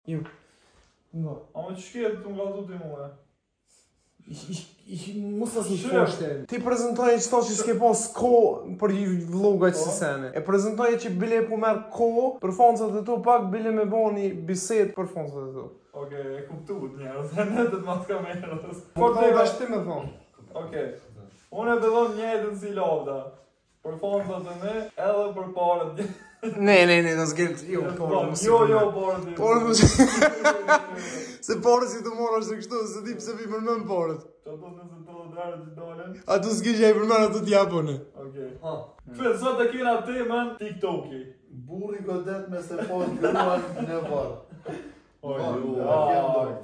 Jo. Ja. Aber ich gehe zum Glas ut immer. Ich muss das nicht vorstellen. Ti prezentoj qëto që s'ke pas kohë për vlogaj që sene. E prezentoj që bile po merr kohë për foncat e tu, pak bile me bani bisedë për foncat e tu. Okej, e kuptuat njerëz, në të mas kamerës. Po të dash ti me thonë. Okej. Unë e bëllon njëjtën si lavda. Për foncat e me, edhe për parët. Ne, do s'gjem. Jo, parët. Parët. Se parët si të morë është kështu, se ti pse vi përmend parët. Ato nëse të darë që dolen. Ato s'ke që e përmend ato t'japone. Okej. Fred, sot e kena temën TikToki. Burri godet me se po gruan në varë.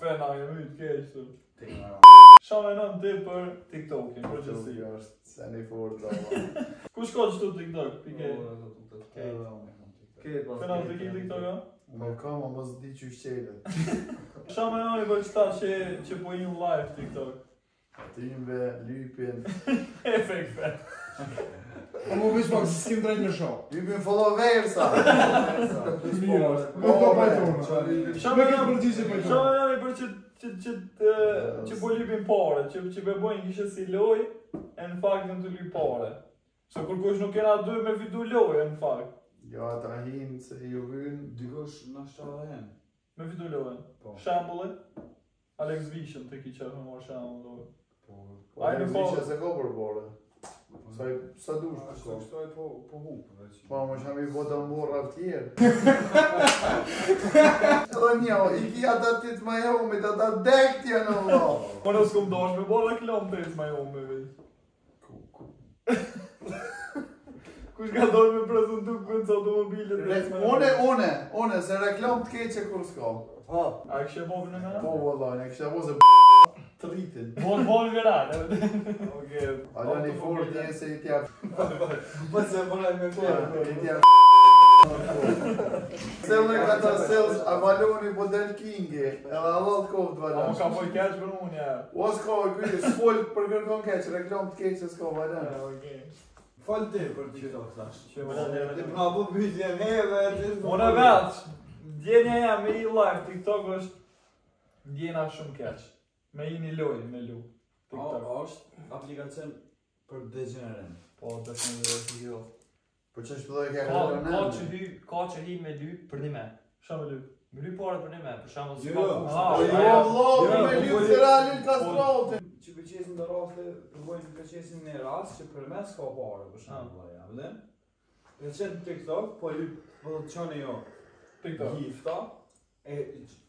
Fena, e mytë keqë. Qa me nën ti për TikTokin, për qësi? Se një forë da. Ku shko që tu TikTok? Pike? Fena, të ki TikToka? Me kama mos di që shqelet. Qa me nën i për qëta që po im live TikTok? Timve, lypin. Efekte. A mu vish pak se s'kim drejt në show. Lypin follower sa. Me to pajtona. Qa me nën i për që po lypin pare, që be bojnë kishe si loj, e në fakt në të lyp pare. Se kur kush nuk kena dy me fitu loj, e në fakt. Jo, ata hinë se ju vynë. Dikush në shtarë dhe hen. Me fitu lojën. Shambullet? Alex Vishën të ki qërë me marë shambullojë. Alex Vishën se ko për bore. Sa dush për ko? Shtoj po hupë. Pa, më sham I bota morra tjerë. Edhe njo, I ki ata tit ma jomit, ata dekt janë në lo. Po në s'kum dosh me bo reklam të tit ma jomit, vej. Kush ka dojnë me prezentu kënë që automobilet? Une, se reklam të keqe kur s'ka. A kështë e bobë në nga? Po, vëllaj, ne kështë e bo se të rritin. Bon gërane. Okej. Alo një forë t'jenë se I t'jap. Po se përaj me kërë. I t'jap. Selle ka ta selës, a valoni po del kingi, edhe allot kohë të valon. A më ka poj keq për unë, ja. O s'ka, kujtë, s'fol për kërkon keq, reklam të keqe s'ka valon. Okej. Falë ti për TikTok, thash. Që më në Ti nga bu pytje neve, ti... Unë e veç, djenja ja me I live TikTok është djena shumë keq. Me I një loj, me lu. TikTok. është aplikacion për degenerim. Po, të shumë dhe të jo. Po që është përdoj ke kërë Ka që hi me ly për një me. Qa me lu? Me ly pare për një me, për shamë si Jo, me lypë të rallin kastratin. Që për qesin të raste, përbojnë për qesin një rast që për mes ka pare, për shamë ja, vëllin. Për qenë TikTok, po të qënë jo gifta, e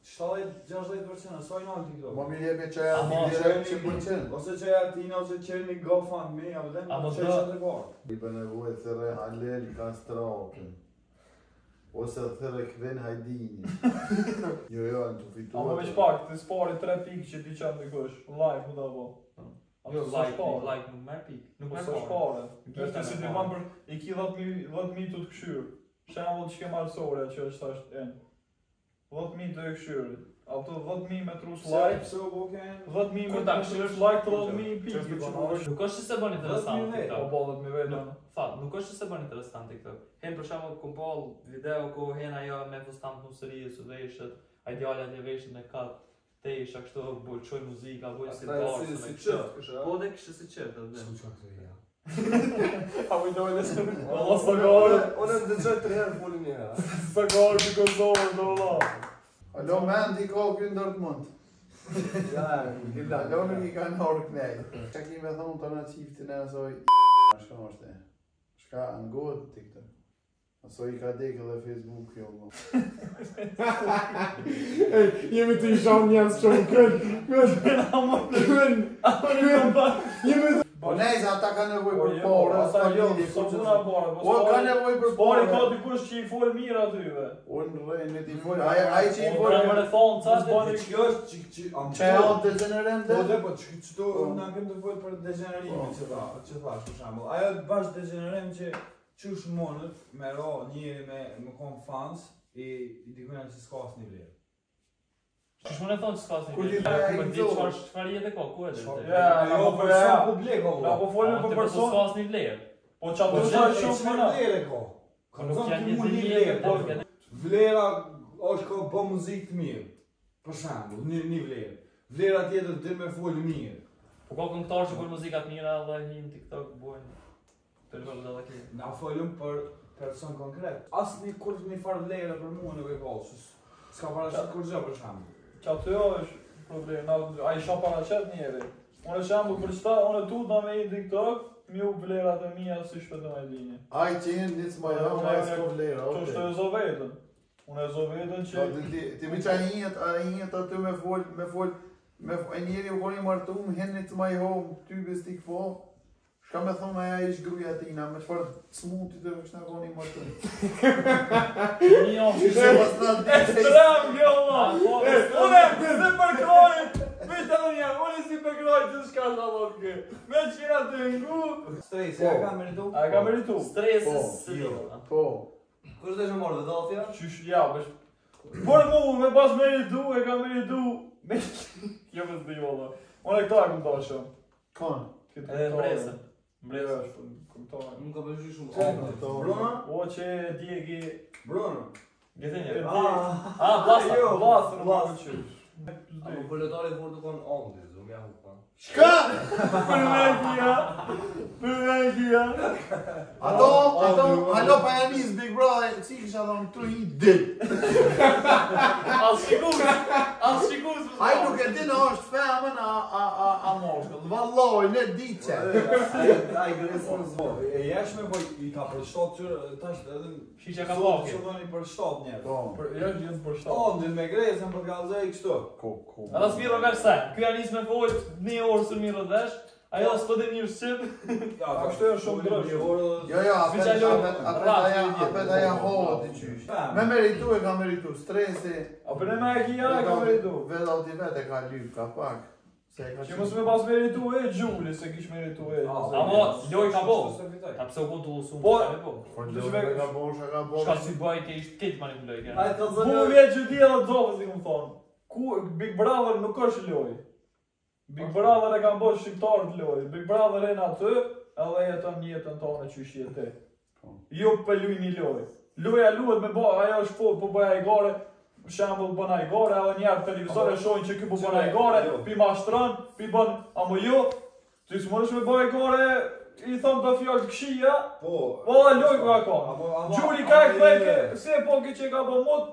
70-60% asoj në TikTok. Ma mi jemi që e direkt që përqenë. Ose që e atina, ose që e një GoFundMe, ja vëllin, që e që të parë. I për nevojë thërë halel kastratin. Ose thërë këven hajdini. Jo, në të fituar. Ama me shpak, të spari 3 pikë që ti qanë të kush. Live mu da bo. Jo, like nuk merë pikë. Nuk merë pare. Gjështë si ti manë për I ki 10.000 të këshyrë. Shemull që ke marësore që është ashtë enë. 10.000 të këshyrë. Ato 10.000 me trus like. 10.000 me trus like të 10.000 pikë. Nuk është që se bën interesant TikTok. O po 10.000 vetë. Fat, nuk është që se bën interesant TikTok. Hen për shembull kom pa video ku hen ajo me fustan të nusërisë së veshët, ai djala e veshët me kat tesha kështu bulçoj muzika, vuj si bashkë me kështu. Po dhe kështu si çet atë. A vi dojnë e se... Allah së gare... Unë më dëgjoj 3 herë folin një herë. Së gare për kondohër, do Allah. Alo, men, ti ka kënë Dortmund. Alo, nuk I ka në orë kënej. Qa ki me thonë të në qiftin e asoj... Shka është e? Shka në godë TikTok. Asoj I ka dekë dhe Facebook, jo, mo. Jemi të isham njësë shumë kënë. Po nejse, ata ka nevoj për pare, ata jo, së puna pare. O, ka nevoj për pare. pare. Ka dikush që I folë mirë atyve. O, në rejnë ti folë, aji që I O, folë. në thonë, ca të bani... Kjo është që... Që e o degenerim të? Po dhe, po që tu në kem të folë për degenerimi që thash, për shambull. Ajo të bash degenerim që qush monët me ra njëri me kom fans I dikujna që s'ka asë një vlerë. Qësh më në thonë që s'ka asë një Kur ti vlerë? të e Për di qëfar jetë e ka, ku e dhe? Ja, Jo, për sa publik, na po folën për person. S'ka asë një vlerë. Po që ato është shumë mëna. vlerë ka. Nuk janë një vlerë, po Vlera është ka bë muzikë të mirë. Për shembull, një vlerë. Vlera tjetër ti më fol mirë. Po ka këngëtarë që bën muzika të mira dhe hin TikTok bojnë. Na folëm për person konkret. Asnjë kur një farë vlerë për mua nuk e ka. S'ka paraqit kur gjë për shembull. Çfarë është problem? Ai shoh paraqet njëri. Unë shembull për çfarë unë tut na me TikTok, më u vlerat e mia si Shpetimhaj linje. Ai që jeni nic më jo, ai s'ka vlerë. Kjo është e zovetën. Unë e zovetën që ti më çaj njët aty me fol me njëri u koni martum, hen nic më jo, ty bestik po. Shka me thonë aja ish gruja tina, me qëfar smuti të kështë në koni martum. një ekstrem kjo ma! Unë si përkrojë! Vite dhe një, unë si përkrojë që shka të allot kë. Me qira të ngu! Stresi, a ka meritu? A ka meritu? Stresi së Po. Kështë dhe që morë dhe dofja? Qysh, ja, bësh... Por mu, me pas meritu, e ka meritu... Kjo me s'di valla. Unë e këta e këmë dashëm. Kanë? Edhe mbresën. Mbresë është, këmëtore. Nuk ka përgjy shumë. Bruna? O që djegi... Bruna? Gjetenje. Blasa. Jo, blasë në blasë qysh. Apo pëlletari vor të konë ondi, zë më jahu pa. Shka? Përvekja! Ato pa janis Big Brother, si kisha thonë tu i dil. As shikus. Ai nuk e din është femën a moshkull. Valloj, ne di që. Ai gresën zvo. E jashme po i ka për shtot që tash edhe Shiqja ka vllaki. Që dhoni për shtot njerë. Po. Ja gjithë për shtatë. Ondin me gresën për gazej kështu. Ko. Edhe s'mirë versen. Ky janis me folë një orë së mirë dhesh. Ajo s'po dhe mirë shqip. Ja, kështu e shumë drëshë. Jo, apet aja hohët i qysh. Me meritu e ka meritu, stresi. A për në me e kia e ka meritu. Veda u t'i vet e ka lyp, ka pak. Që mos me pas meritu e Ejlli se kish meritu e. Amo, loj ka bo. Ka pse u kon të usumë. Por lojve ka bo, Shka si bëj ke ishtë ketë manipuloj ke. Mu vjetë që di edhe të zovë, si këmë thonë. Ku Big Brother nuk është loj. Big Brother e kam bërë shqiptarë të loj. Big Brother e në aty, edhe jetën jetën tonë që ish jetë. Jo për luj një loj. Loja luhet me bo, ajo është po bëja i gore. Shembull bëna i gore, edhe njerë televizor e shohin që ky po bëna i gore, pi mashtron, pi bën, amo jo, ti s'monësh me bëj i gore, i thon të fjallë të këshia, po loj ku ka konë. Gjuri ka e këthejke, se po ki që ka po mot,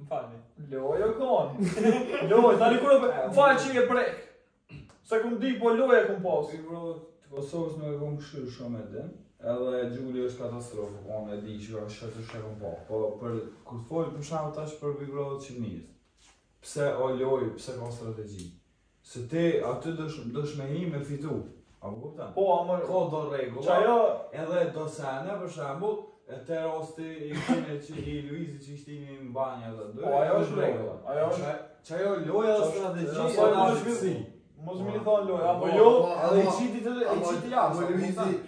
më falni. Loj e konë. Loj, tani kur më falë që i e prek. Se kum di, po loj e kum pas. Kosovës nuk e kom këshirë shumë e din, edhe Gjulli është katastrofë, unë e di që është që shekëm po. Po për kur folë për shamë tash për Big Brother Qimnis, pse o loj, pse ka strategji? Se ti aty dësh me hi me fitu, a më kuptan? Po, amër... Ko do regula, edhe do sene për shambull, e te rosti i kine që i Luizi që ishtini në banja dhe dojë. Po, ajo është regula. Që ajo loj edhe strategji e nashkësi. Mos më i thonë loj, apo jo? Edhe i qiti jashtë.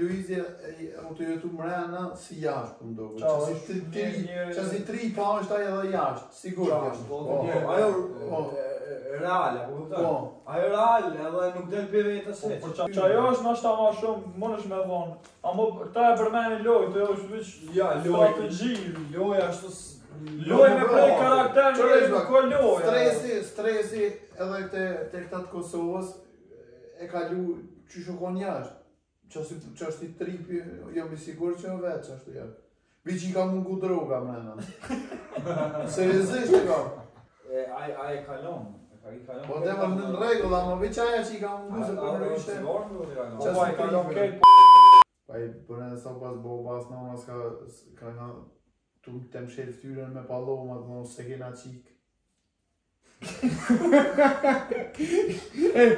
Luizi, u të jetu mrena si jashtë për mdo. Qasi 3 pa është ajo edhe jashtë, sigur. Ajo reale, po kupton? Ajo reale, edhe nuk del për vetës heq. Që ajo është nashta ma shumë, mënesh me thonë. Amo ta e përmeni loj, të jo është vish strategji. Loj ashtu... Loj me prej karakter një ko loj. Stresi edhe të këta të Kosovës e ka lu që shukon jashtë. Që është i tripi, jam i sigur që o vetë që është i jashtë. Vi që i ka mungu droga mrena. Seriozisht e ka. A e kalon. Po dhe më në regull, ama vi që aja që i ka mungu se për në ishte. Po e kalon kejt. Pa i përne dhe sa pas bo pas në mas ka nga tu të më shelë ftyrën me paloma të në se kena qikë.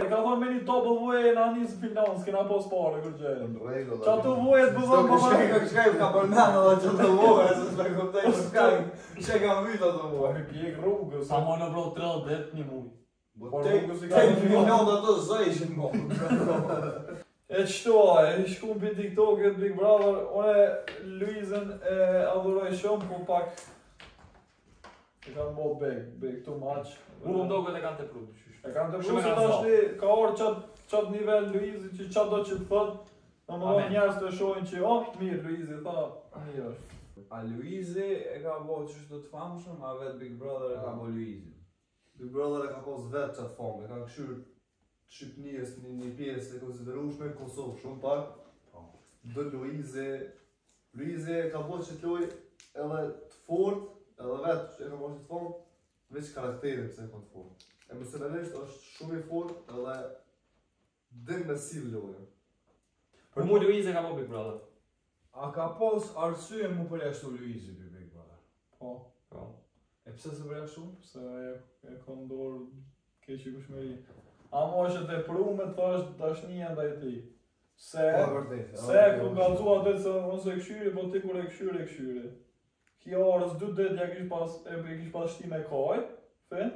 Ka thonë me një W në anisë finans, kena pos pare kër gjelë. Në regull. Qa të vujet bëzën për më... Shkaj ka përmenë edhe që të vujet, se s'me këptej shkaj. Që ka vyta të vujet. Mi pjek rrugës. Sa më në bro 30 një muj. Te milion dhe të zëjshin mo. E qëto, e shkum për TikTok-et Big Brother, une Luizën e adhuroj shumë, po pak... E kanë bo big too much. Unë ndoket e kanë të pru. E kanë të pru se ta shti, ka orë qatë nivel Luizit që qatë do që të thët, në më dhe njerës të shojnë që, mirë Luizit, tha, mirë është. A Luizi e ka bo që shtë të famshëm, a vetë Big Brother e ka bo Luizi. Big Brother e ka pas vetë qatë famë, e ka këshyrë Shqipnijës një pjesë e konsiderueshme, Kosovë shumë pak. Dhe Luizi e ka bo që t'loj edhe të fort, edhe vetë e ka bo që të famë, veç karakterin pëse e ka të fort. Emocionalisht është shumë i fort edhe dhe me sill lojën. Për mu Luiz e ka po Big Brother. A ka pos arsye mu përjashtu Luizi për Big Brother? Po. E pse se përjashtu? Se e ka ndorë keqi kushmeri. Amo është të prume të është dashnia ndaj ti. Se ku gallxua atë se unë se këshyri, po ti kur e këshyri. Kjo orës 2 ditë ja kish pas shti me kaj, fen?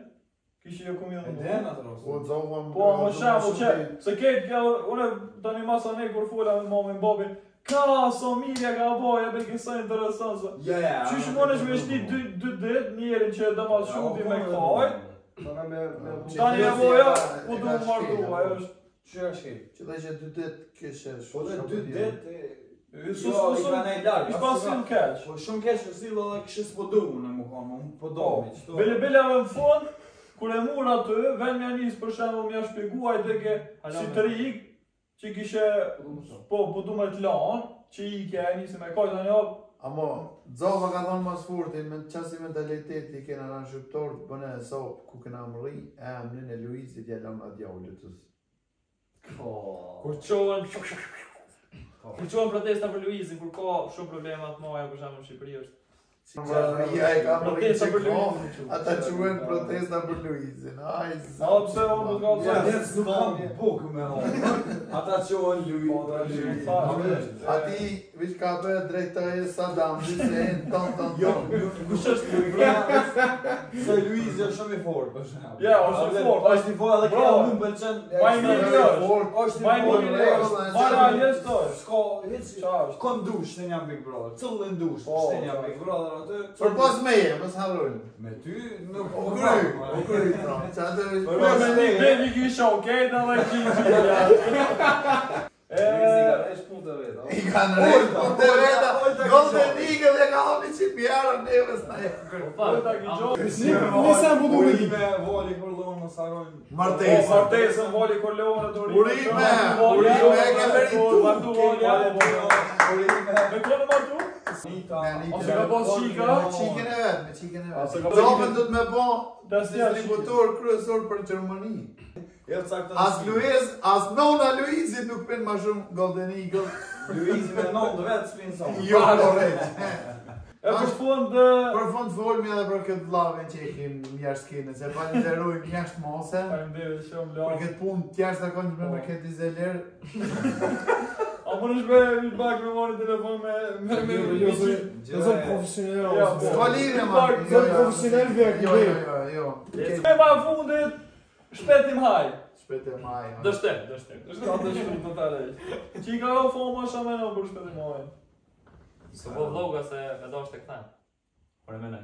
Kishë jo kumidhë në mu. Po, më shemull që, se ketë kjo, une tani masa ne kur fola me mamin babin, ka, so mirja ka boja, be kësa interesant. Qysh më nëshme shti 2 ditë, njerin që dhe ma shuti me kaj, tani e boja, u du më martua, është. Që është kej? Që dhe që 2 ditë kështë Po dhe 2 ditë, Jo, i ka nej larg. Ish pas film keq. Po shumë keq është sill edhe kishë s'po du unë më kanë, unë po domi. Bele në fund, kur e mur aty, vend mja nis për shembull mja shpjeguaj dhe ke si të rik, që kishe po du me t'lan, që i ke e nisi me kaj tani hop. Amo, Zova ka thonë mas furtin, me qasi mentaliteti kena në shqiptor të bëne e sopë, ku kena më ri, e emrin e Luizit jelon a djavlitës. Kur qohen... Kur qohen protesta për Luizin, kur ka shumë problemat maja për shemë në Shqipëri është. Ja e ka më ri Protesta që për ko, Luizin. ata quen protesta për Luizin, A pse unë më t'ka Ja, të njerëz nuk kanë bukë me honë. Ata qohen Luizin. Ati, vish ka bëhe drejtëje Saddam, se e në ton. Kush është Luiz? Se Luiz është shumë i fort, për shembull. Ja, është i fort. Është i fort edhe kjo mund pëlqen. Ma i mirë është. Është Ma i mirë është. Ma realist është. S'ka hiç kon dush në jam Big Brother. Cëllën dush. Në jam Big Brother aty. Për pas meje, mos harrojnë. Me ty nuk O kry, që atë Një kisha okej, dhe dhe kisha. I kanë rejtë punë të veta, Golden Eagle e ka honi që pjarë neves na e Nisa më duhet Urime, voli kur lonë më sarojnë. Martesën, voli kur leone të Urime e ke meritu. Me kone martu? Ose ka pas qika? Me qiken e vetë. Zopën du të me bo distributor kryesor për Gjermani. As Luiz, as nona Luizit nuk pen ma shumë Golden Eagle. Luizi me non dhe vetë s'pin sa. Jo, korrekt. E për fund... Për fund folmi edhe për këtë vlavin që i kim mjashtë kine, se falenderoj mjashtë mose. Falenderoj shumë Për lavë. këtë punë tjashtë zakonshme me këtë izeler. A më nëshme bak me marrë telefon me... Jo zëm profesional. S'ka lidhje ma. Zëm profesional vek. Jo. Me ma fundit, Shpetimhaj. Shpetimhaj. Dështem. Ka të shkru totalisht. Që i ka ro foma shamena për Shpetimhaj. Së po vloga se me do është e këtan. Por e menaj.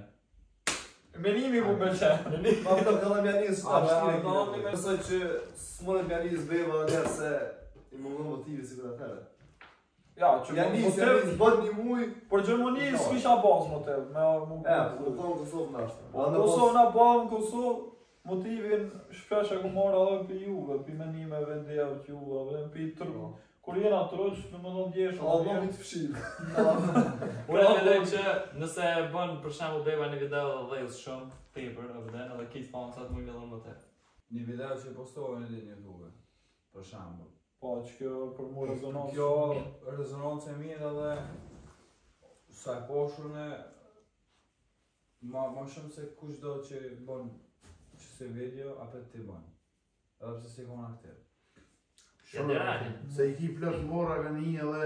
Menimi ku pëlqen. Ma më të këllë mja njësë A, shtire do, kine. Mësoj që s'more mja njësë beba njerë se i mungon motivi si këtë atëre. Ja, që Ja njësë bët një muj. Por Gjermani s'kisha pas motiv. Po në tonë Kosovë në ashtë. Kosovë na bavë në Kosovë, motivin shpesh e ku marrë edhe për juve, për menimeve ndjevë të juve, dhe për tërë. Kur jena tërëq, në më në ndjeshë. A do mi të fshirë. Unë e mendoj që nëse bën për shembull beba një video dhe dhejës shumë tepër edhe kitë fansat më millon më të. Një video që postohen në YouTube, për shembull. Po, që kjo për mu rezonancë. Kjo rezonancë e mirë edhe sa e poshur në ma shumë se kush do që bën që se video, apet ti bën. Edhe pse si kon aktiv. Se i ki plët mora ka një edhe...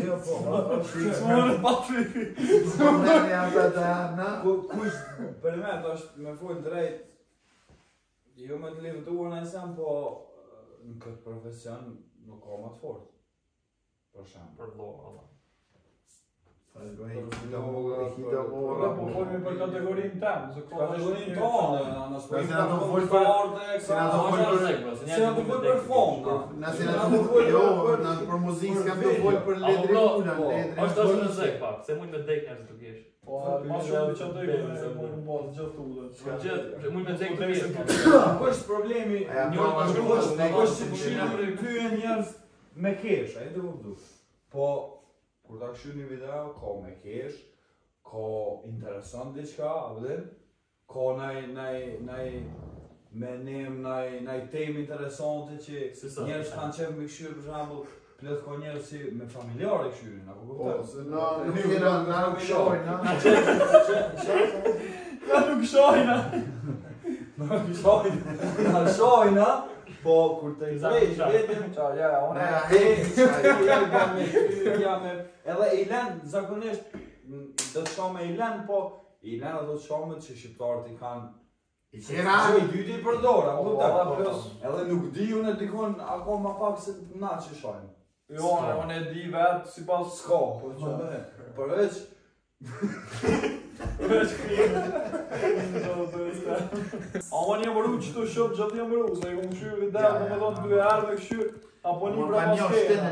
Jo po, S'more patri. S'mone ata të na... kush për me të është me full drejt, jo me të livëtuar në sen, po në këtë profesion nuk ka më të fort. Për shemë. Për vloga, Po folmi për kategorinë temë, se kategorinë tonë, nësë po i për konforte, se na të folë për fond, nëse na të folë për muzikë, s'kam të folë për ledri puna. Është në zek pak, se mund me dek njerëz të kesh. Po, ma shumë që të dek me bazë gjithë të udhët. Mund me dek të kesh. Ko është problemi, ko është që këshirë për kryen njerëz me kesh, a i të vëpdu. Po, kur ta këshirë një video, ka me kesh, ka interesant diqka, ka naj tem interesante që njerëz kanë qef me këshirë, për shambull, plët ka njerëz si me familjarë e këshirë, na ku kuptem? Na nuk shojna. Na shojna, po kur të izrejsh vetëm, edhe i len, zakonisht, do të shome i len, po i len ato të shome që shqiptarët i kanë i dyti i përdora, edhe nuk di unë e dikon akoma pak se na që shojnë. Jo, unë e di vetë si pas s'ka, përveç A unë jam rru që të shumë gjatë jam rru, se i kom këshyrë video, në me thonë 2 herë me këshyrë, apo një pra pas kejna.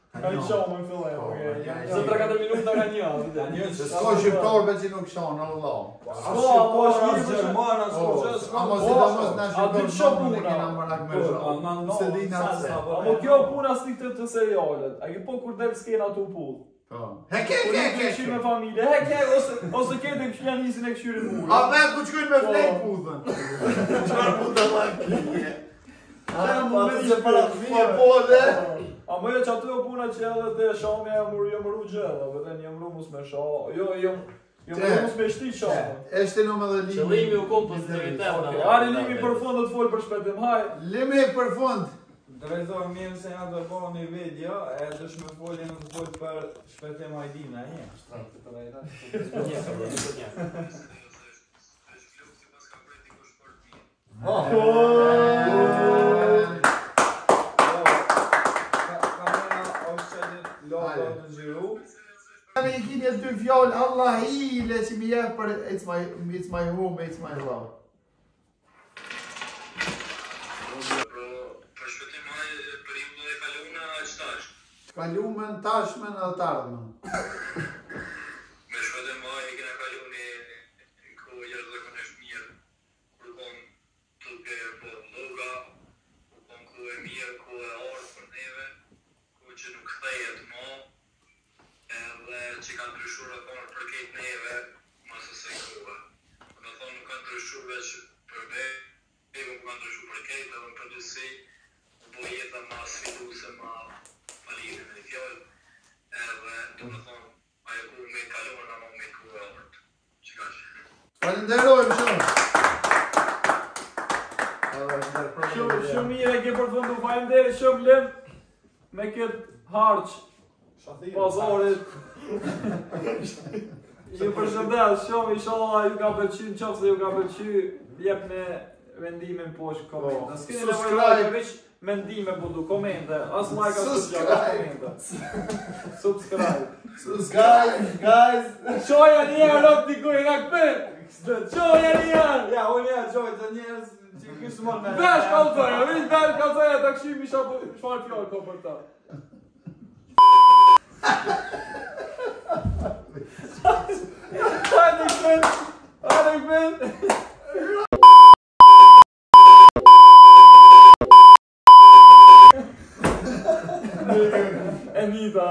Ka një qamë në fillaj, se 3-4 minuta ka një. S'ka shqiptarëve që nuk shonë, Allah. S'ka, po është një Gjermana, s'ka gjithë, Amo si da mos në shqiptarë në kena mërak me shumë. Se di në atëse. Amo kjo puna s'ti të serialet, a ki po kur del s'kena të pull. Heke. Këshyrë me familje, heke, ose kete këshyrë njësin e këshyrë në murë. A dhe ku qkujnë me flejt pudhën. Qkar pudhë dhe kje. A më se para të vijë. Po dhe. A më e që aty o puna që edhe të shame jam rru gjellë, vëden jam rru mus me shame, jam rru mus me shti shame. Eshte në me dhe limi. Qëllimi u kom pozitivitet. Ari limi për fund të folë për Shpetimhaj. Limi për fund. Drejtoj mirë se nga të bëhë një video, e dësh me folje në të folë për Shpetimhajdina, një? Me i kini e 2 fjallë, Allah ile që mi jep për it's my home, it's my love. Për Shpetimhaj, periullë e kaluna që tash? Kalumen, tashmen dhe tardhmen. Me Shpetimhaj i kena kaluni ku jeshtë dhe kënesh mirë, kur kon tuke po loga, kon ku e mirë, ku e orë për neve, ku që nuk thejet ma, edhe që kanë ndryshur e konë për kejt neve, masë se kohë. Në thonë nuk kanë ndryshur veç për bejë, nuk kanë ndryshur për kejt, edhe në përgjësi, po jeta ma sfiduse, ma falire me fjallë, edhe do në thonë, ajo ku me kalon, ama me ku e orët. Që ka që? Falenderojmë shumë. Shumë mire e ke për fundu, faleminderit shumë lim me këtë harq pazarit. Ju përshëndes shumë, inshallah ju ka pëlqy, në qoftë se ju ka pëlqy, jep me vendimin poshtë komente. S'keni nevojë like, veç mendime po du, komente, as like as komente. Subscribe. Guys. Qoja njerë, rop dikuj nga këpër. Qoja njerë. Ja, unë ja gjoj të njerës që kështë mërë me... Vesh kalzoja, vesh kalzoja, ta këshim isha shfar fjallë ko për ta. Hajde këpër. Anita.